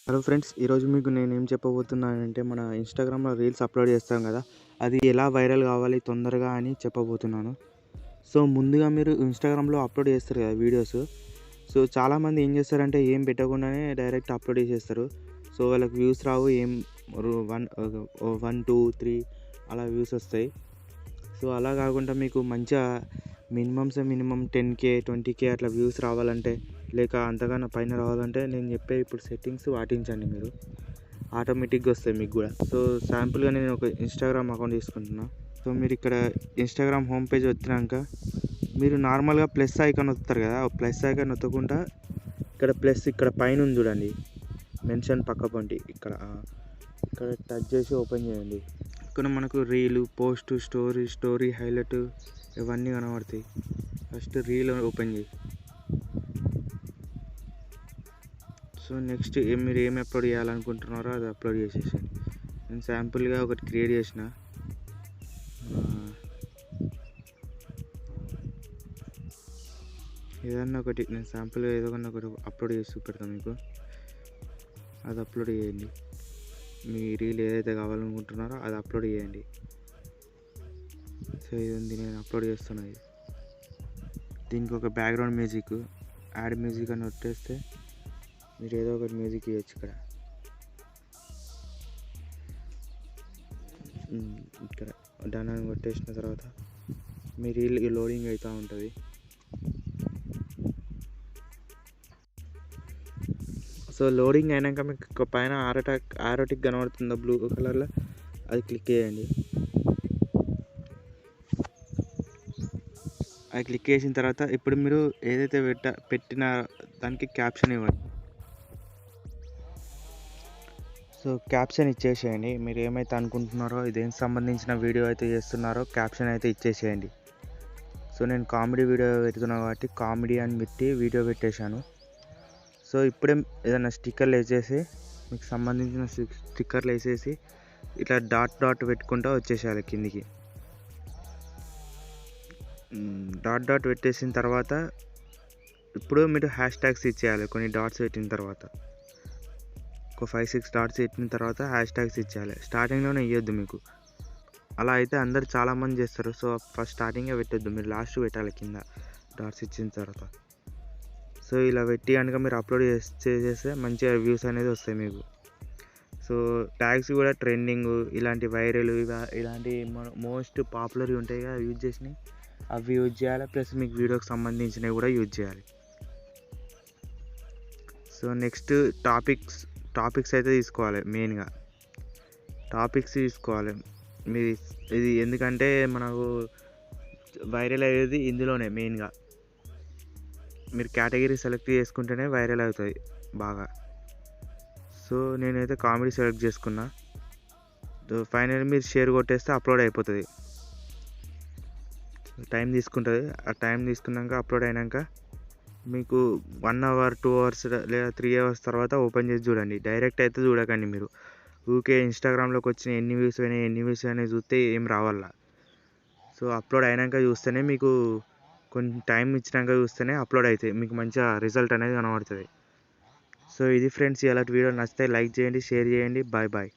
Hello friends, ఈరోజు మీకు నేనేం చెప్పబోతున్నానంటే మన ఇన్స్టాగ్రామ్లో రీల్స్ అప్లోడ్ చేస్తాం కదా, అది ఎలా వైరల్ కావాలి తొందరగా అని చెప్పబోతున్నాను. సో ముందుగా మీరు ఇన్స్టాగ్రామ్లో అప్లోడ్ చేస్తారు కదా వీడియోస్. సో చాలామంది ఏం చేస్తారంటే ఏం పెట్టకుండానే డైరెక్ట్ అప్లోడ్ చేసేస్తారు. సో వాళ్ళకి వ్యూస్ రావు, ఏం 1 2 3 అలా వ్యూస్ వస్తాయి. సో అలా కాకుండా మీకు మంచిగా మినిమం 10K 20K అట్లా వ్యూస్ రావాలంటే, లేక అంతకన్నా పైన రావాలంటే నేను చెప్పే ఇప్పుడు సెట్టింగ్స్ పాటించండి. మీరు ఆటోమేటిక్గా వస్తాయి మీకు కూడా. సో శాంపుల్గా నేను ఒక ఇన్స్టాగ్రామ్ అకౌంట్ తీసుకుంటున్నా. సో మీరు ఇక్కడ ఇన్స్టాగ్రామ్ హోమ్ పేజ్ వచ్చినాక మీరు నార్మల్గా ప్లస్ ఐకాన్ వస్తారు కదా, ప్లస్ ఐకాన్ వత్తకుండా ఇక్కడ ప్లస్ ఇక్కడ పైన ఉంది చూడండి, మెన్షన్ పక్క పొంటి ఇక్కడ టచ్ చేసి ఓపెన్ చేయండి. ఇక్కడ మనకు రీలు, పోస్ట్, స్టోరీ హైలైట్ ఇవన్నీ కనబడతాయి. ఫస్ట్ రీల్ ఓపెన్ చేయి. సో నెక్స్ట్ మీరు ఏమి అప్లోడ్ చేయాలనుకుంటున్నారో అది అప్లోడ్ చేసేసాను. నేను శాంపుల్గా ఒకటి క్రియేట్ చేసిన. ఏదన్నా ఒకటి నేను శాంపుల్గా ఏదన్నా ఒకటి అప్లోడ్ చేసి చూపెడతాను మీకు. అది అప్లోడ్ చేయండి. మీ రీల్ ఏదైతే కావాలనుకుంటున్నారో అది అప్లోడ్ చేయండి. సో ఇది ఉంది, నేను అప్లోడ్ చేస్తున్నాను. దీనికి ఒక బ్యాక్గ్రౌండ్ మ్యూజిక్, యాడ్ మ్యూజిక్ అని కొట్టేస్తే మీరు ఏదో ఒకటి మ్యూజిక్ ఇవ్వచ్చు. ఇక్కడ డన్ అని కొట్టేసిన తర్వాత మీ రీల్ లోడింగ్ అవుతూ ఉంటుంది. సో లోడింగ్ అయినాక మీకు పైన ఆరోటిక్ కనబడుతుందో బ్లూ కలర్లో, అది క్లిక్ చేయండి. అది క్లిక్ చేసిన తర్వాత ఇప్పుడు మీరు ఏదైతే పెట్టిన దానికి క్యాప్షన్ ఇవ్వండి. సో క్యాప్షన్ ఇచ్చేసేయండి. మీరు ఏమైతే అనుకుంటున్నారో, ఇదేంటి సంబంధించిన వీడియో అయితే చేస్తున్నారో క్యాప్షన్ అయితే ఇచ్చేసేయండి. సో నేను కామెడీ వీడియో పెడుతున్నాను కాబట్టి కామెడీ అని పెట్టి వీడియో పెట్టేశాను. సో ఇప్పుడే ఏదైనా స్టిక్కర్లు వేసేసి, మీకు సంబంధించిన స్టిక్కర్లు వేసేసి ఇట్లా డాట్ పెట్టుకుంటూ వచ్చేసేయాలి కిందికి. డాట్ పెట్టేసిన తర్వాత ఇప్పుడు మీరు హ్యాష్ ట్యాగ్స్ ఇచ్చేయాలి. కొన్ని డాట్స్ పెట్టిన తర్వాత, ఒక 5-6 డాట్స్ పెట్టిన తర్వాత హ్యాష్ ట్యాగ్స్ ఇచ్చేయాలి. స్టార్టింగ్లోనే ఇవ్వద్దు మీకు, అలా అయితే అందరు చాలామంది చేస్తారు. సో ఫస్ట్ స్టార్టింగే పెట్టొద్దు, మీరు లాస్ట్ పెట్టాలి కింద డాట్స్ ఇచ్చిన తర్వాత. సో ఇలా పెట్టి కనుక మీరు అప్లోడ్ చేసేస్తే మంచిగా వ్యూస్ అనేది వస్తాయి మీకు. సో ట్యాగ్స్ కూడా ట్రెండింగ్, ఇలాంటి వైరల్, ఇలాంటి మోస్ట్ పాపులర్గా ఉంటాయి కదా యూజ్ చేసినవి, అవి యూజ్ చేయాలి. ప్లస్ మీకు వీడియోకి సంబంధించినవి కూడా యూజ్ చేయాలి. సో నెక్స్ట్ టాపిక్స్ అయితే తీసుకోవాలి. మెయిన్గా టాపిక్స్ తీసుకోవాలి మీరు. ఇది ఎందుకంటే మనకు వైరల్ అయ్యేది ఇందులోనే. మెయిన్గా మీరు కేటగిరీ సెలెక్ట్ చేసుకుంటేనే వైరల్ అవుతుంది బాగా. సో నేనైతే కామెడీ సెలెక్ట్ చేసుకున్నా. ఫైనల్ మీరు షేర్ కొట్టేస్తే అప్లోడ్ అయిపోతుంది. టైం తీసుకుంటుంది. ఆ టైం తీసుకున్నాక అప్లోడ్ అయినాక మీకు 1 hour 2 hours లేదా 3 hours తర్వాత ఓపెన్ చేసి చూడండి. డైరెక్ట్ అయితే చూడకండి మీరు. ఊకే ఇన్స్టాగ్రామ్లోకి వచ్చిన ఎన్ని వ్యూస్ అయినాయి చూస్తే ఏం రావాలా. సో అప్లోడ్ అయినాక చూస్తేనే మీకు, కొంచెం టైం ఇచ్చినాక చూస్తేనే అప్లోడ్ అవుతాయి, మీకు మంచిగా రిజల్ట్ అనేది కనబడుతుంది. సో ఇది ఫ్రెండ్స్, ఇలాంటి వీడియో నచ్చితే లైక్ చేయండి, షేర్ చేయండి. బాయ్.